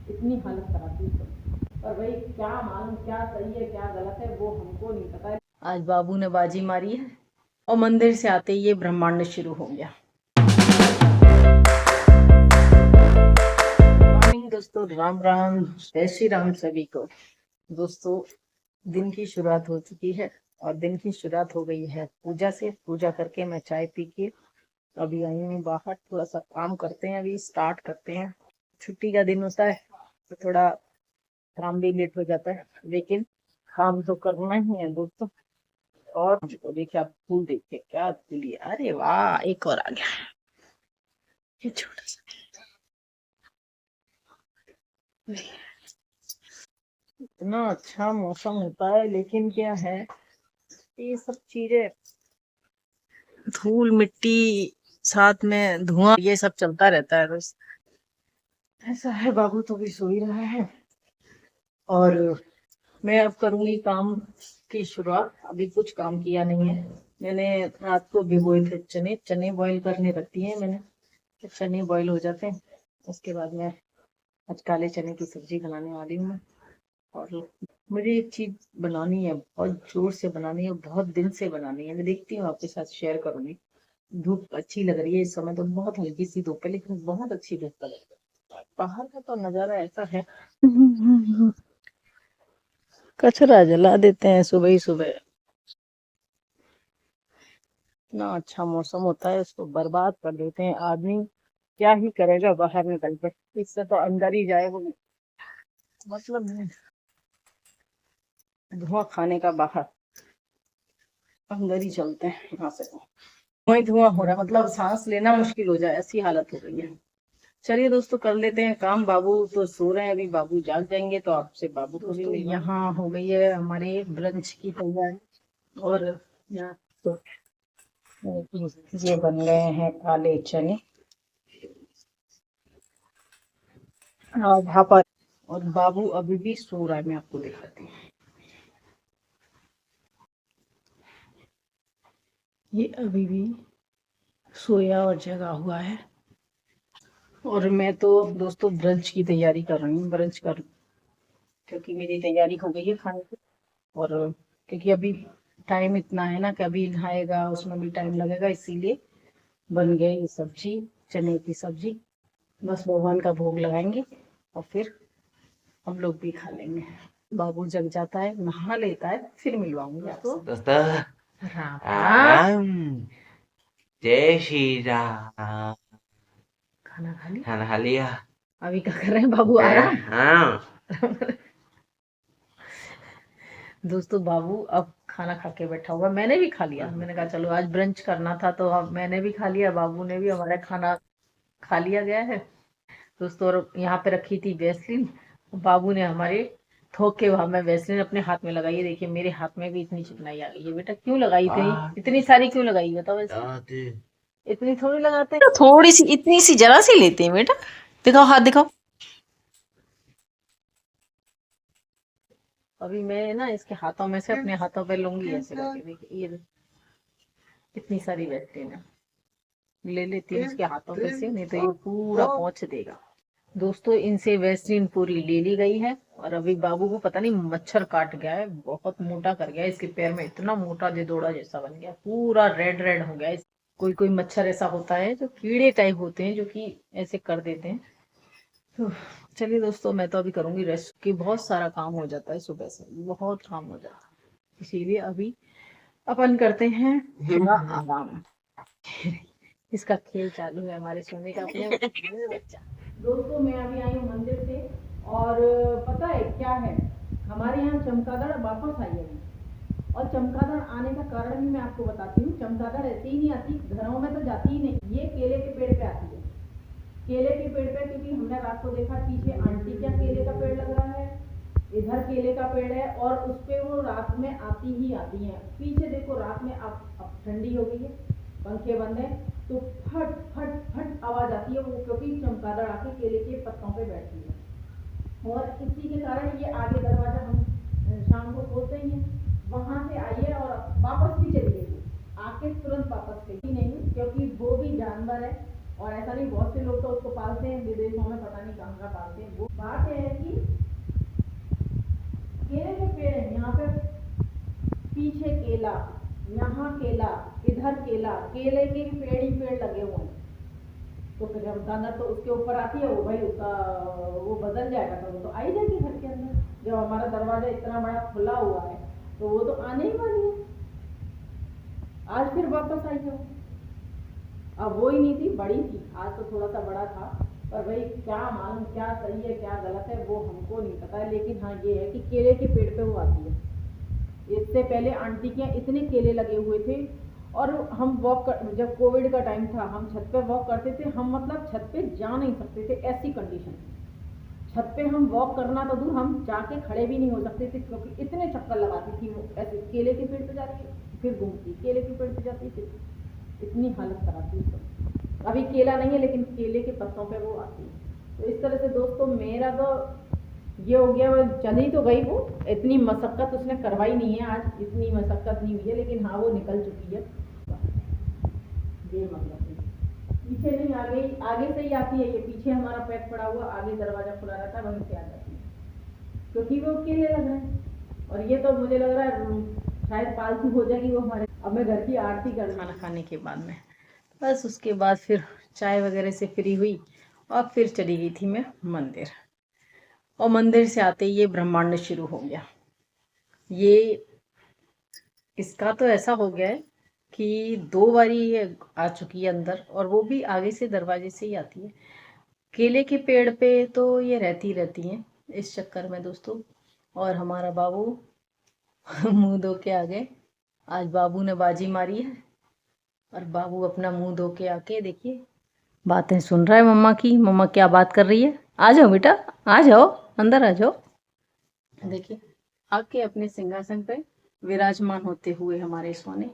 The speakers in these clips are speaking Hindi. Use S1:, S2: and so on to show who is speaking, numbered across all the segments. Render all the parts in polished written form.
S1: इतनी हालत खराब थी उसकी। पर भाई क्या मालूम क्या सही है क्या गलत है वो हमको नहीं पता है। आज बाबू ने बाजी मारी है और मंदिर से आते ही ये ब्रह्मांड शुरू हो गया। मॉर्निंग दोस्तों, राम राम, जय श्री राम सभी को। दोस्तों दिन की शुरुआत हो चुकी है और दिन की शुरुआत हो गई है पूजा से। पूजा करके मैं चाय पी के अभी आई हूँ बाहर, थोड़ा सा काम करते हैं, अभी स्टार्ट करते हैं। छुट्टी का दिन होता है तो थोड़ा काम भी लेट हो जाता है, लेकिन काम तो करना ही है दोस्तों। और देखिए आप फूल देखिए, क्या फूल है, अरे वाह, एक और आ गया, ये छोटा सा। इतना अच्छा मौसम होता है, लेकिन क्या है, ये सब चीजें, धूल मिट्टी साथ में धुआं, ये सब चलता रहता है बस। ऐसा है। बाबू तो भी सो ही रहा है और मैं अब करूंगी काम की शुरुआत। अभी कुछ काम किया नहीं है। मैंने रात को भिगोए थे चने, चने बॉईल करने रख दिए हैं मैंने। तो चने बॉईल हो जाते हैं, उसके बाद मैं आज काले चने की सब्जी बनाने वाली हूँ। और मुझे एक चीज बनानी है, बहुत जोर से बनानी है, बहुत दिन से बनानी है। मैं देखती हूँ आपके साथ शेयर करूंगी। धूप अच्छी लग रही है इस समय तो, बहुत हल्की सी धूप है लेकिन बहुत अच्छी धूप लग रही है। बाहर का तो नजारा ऐसा है, कचरा जला देते हैं सुबह ही सुबह। इतना अच्छा मौसम होता है, इसको बर्बाद कर देते हैं। आदमी क्या ही करेगा बाहर निकल कर, इससे तो अंदर ही जाए वो, मतलब नहीं। धुआं खाने का बाहर, अंदर ही चलते हैं यहाँ से। धुआं ही धुआं हो रहा है, मतलब सांस लेना मुश्किल हो जाए, ऐसी हालत हो गई है। चलिए दोस्तों, कर लेते हैं काम। बाबू तो सो रहे हैं, अभी बाबू जाग जाएंगे तो आपसे बाबू को भी मिलना। यहाँ हो गई है हमारे ब्रंच की तैयारी। और यहाँ तो ये बन गए हैं काले चने और भापा। और बाबू अभी भी सो रहा है, मैं आपको दिखाती हूँ। ये अभी भी सोया और जगा हुआ है। और मैं तो दोस्तों ब्रंच की तैयारी कर रही हूँ, ब्रंच कर, क्योंकि मेरी तैयारी हो गई है खाने की। और क्योंकि अभी टाइम इतना है ना कि अभी नहाएगा, उसमें भी टाइम लगेगा, इसीलिए बन गई ये सब्जी, चने की सब्जी। बस भगवान का भोग लगाएंगे और फिर हम लोग भी खा लेंगे। बाबू जग जाता है, नहा लेता है, फिर मिलवाऊंगी आपको।
S2: दोस्तों,
S1: राम राम।
S2: राम, जय श्री राम।
S1: खाना खा लिया?
S2: खाना खा लिया?
S1: अभी क्या कर रहे हैं बाबू, आराम?
S2: हाँ।
S1: दोस्तों बाबू अब खाना खा के बैठा हुआ, मैंने भी खा लिया। मैंने कहा चलो आज ब्रंच करना था तो अब मैंने भी खा लिया, बाबू ने भी, हमारा खाना खा लिया गया है दोस्तों। और यहाँ पे रखी थी वैसलीन, बाबू ने हमारे थोक के भाव में वैसलीन अपने हाथ में लगाई है। देखिए मेरे हाथ में भी इतनी चिकनाई आ गई है। बेटा क्यों लगाई थी इतनी सारी, क्यों लगाई बताओ वैसे? इतनी थोड़ी लगाते हैं, थोड़ी सी, इतनी सी, जरा सी लेते हैं बेटा। दिखाओ हाथ दिखाओ। अभी मैं ना इसके हाथों में से अपने हाथों पे लूंगी ऐसे करके। देखिए ये इतनी सारी वैसलीन है, ले लेती हूँ इसके हाथों पे से, नहीं तो ये पूरा पोंछ देगा। दोस्तों इनसे वैसलीन पूरी ले ली गई है और अभी बाबू को पता नहीं मच्छर काट गया है, बहुत मोटा कर गया है इसके पैर में, इतना मोटा जेदोड़ा जैसा बन गया, पूरा रेड रेड हो गया। कोई कोई मच्छर ऐसा होता है जो कीड़े टाइप होते हैं जो कि ऐसे कर देते हैं। तो चलिए दोस्तों, मैं तो अभी करूंगी रेस्ट, की बहुत सारा काम हो जाता है सुबह से, बहुत काम हो जाता है, इसीलिए अभी अपन करते हैं थोड़ा आराम। इसका खेल चालू है हमारे सोने का अपने बच्चा। दोस्तों मैं अभी आई हूँ मंदिर से और पता है क्या है, हमारे यहाँ चमगादड़ वापस आई है। और चमगादड़ आने का कारण भी मैं आपको बताती हूँ। चमगादड़ ऐसे ही नहीं आती, घरों में तो जाती ही नहीं, ये केले के पेड़ पे आती है। केले के पेड़ पे, क्योंकि हमने रात को देखा पीछे आंटी क्या केले का पेड़ लग रहा है, इधर केले का पेड़ है और उस पे वो रात में आती ही आती हैं। पीछे देखो रात में अब ठंडी हो गई है, पंखे बंद है तो फट फट फट आवाज आती है वो, क्योंकि चमगादड़ आके केले के पत्तों पे बैठती है। और इसी के कारण ये आगे दरवाजा हम शाम को खोलते ही हैं, वहां से आई है और वापस भी चली गई, आके तुरंत वापस गई नहीं, क्योंकि वो भी जानवर है। और ऐसा नहीं, बहुत से लोग तो उसको पालते हैं विदेशों में, पता नहीं कहाँ का पालते हैं। वो बात है केला, यहाँ केला, इधर केला, केले के पेड़ ही पेड़ लगे हुए हैं। तो फिर हम दाना तो उसके ऊपर आती है, वो भाई उसका वो बदल जाएगा तो वो तो आई जाएगी घर के अंदर। जब हमारा दरवाजा इतना बड़ा खुला हुआ है तो वो तो आने ही वाली है। आज फिर वापस आई है। अब वो ही नहीं थी, बड़ी थी, आज तो थोड़ा सा बड़ा था, पर भाई क्या मालूम क्या सही है क्या गलत है वो हमको नहीं पता है। लेकिन हाँ ये है कि केले के पेड़ पे वो आती है। इससे पहले आंटी के यहाँ इतने केले लगे हुए थे और हम जब कोविड का टाइम था हम छत पे वॉक करते थे, हम मतलब छत पे जा नहीं सकते थे, ऐसी कंडीशन थी। छत पे हम वॉक करना तो दूर, हम जाके खड़े भी नहीं हो सकते थे क्योंकि इतने चक्कर लगाती थी वो। ऐसे केले के पेड़ पे जाती फिर घूमती, केले के पेड़ पे जाती फिर, इतनी हालत खराब थी उसको। अभी केला नहीं है लेकिन केले के पत्तों पे वो आती है। तो इस तरह से दोस्तों मेरा तो ये हो गया, वो चली तो गई, वो इतनी मशक्कत उसने करवाई नहीं है, आज इतनी मशक्कत नहीं हुई है, लेकिन हाँ वो निकल चुकी है। ये मतलब पीछे नहीं, आगे आगे से ही आती है ये। पीछे हमारा पैक पड़ा हुआ, आगे दरवाजा खुला रहता है, वहीं से आ जाती है क्योंकि वो केले लग रहे हैं। और ये तो मुझे लग रहा है शायद पालतू हो जाएगी वो हमारे। अब मैं घर की आरती कर, खाना खाने के बाद में बस उसके बाद फिर चाय वगैरह से फ्री हुई और फिर चली गई थी मैं मंदिर। और मंदिर से आते ही ये ब्रह्मांड शुरू हो गया। ये इसका तो ऐसा हो गया है कि 2 बारी ये आ चुकी है अंदर, और वो भी आगे से दरवाजे से ही आती है। केले के पेड़ पे तो ये रहती हैं इस चक्कर में दोस्तों। और हमारा बाबू मुंह धो के आ गए। आज बाबू ने बाजी मारी है और बाबू अपना मुंह धो के आके देखिए बातें सुन रहा है मम्मा की। मम्मा क्या बात कर रही है? आ जाओ बेटा, आ जाओ, अंदर आ जाओ। देखिए आके अपने सिंहासन पे विराजमान होते हुए हमारे सोने।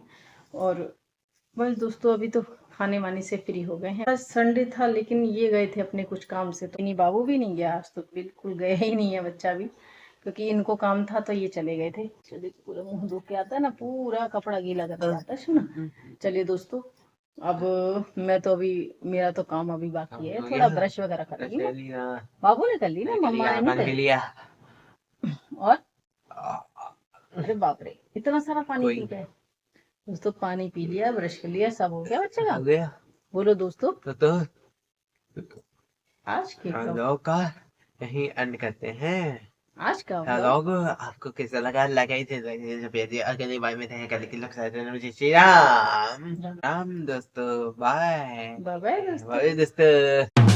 S1: और बस दोस्तों अभी तो खाने वाने से फ्री हो गए हैं। आज संडे था लेकिन ये गए थे अपने कुछ काम से, तो नहीं बाबू भी नहीं गया आज, तो बिल्कुल गया ही नहीं है बच्चा भी, क्योंकि इनको काम था तो ये चले गए थे। चलिए पूरा मुंह धो के आता है ना, पूरा कपड़ा गीला करके आता है सुना। चलिए दोस्तों अब मैं तो अभी, मेरा तो काम अभी बाकी है, थोड़ा ब्रश वगैरह करेंगे। बाबू ने कर ली ना, मम्मा ने नहीं करी। और अरे बाप रे इतना सारा पानी पी गए दोस्तों। पानी पी लिया, ब्रश कर लिया, सब हो गया बच्चे का। हो गया। बोलो दोस्तों तो आज के व्लॉग का यही एंड करते हैं। आज का व्लॉग आपको कैसा लगा? लगाई थे अगले बार में थे कल श्री राम राम दोस्तों। बाय बाय दोस्तों।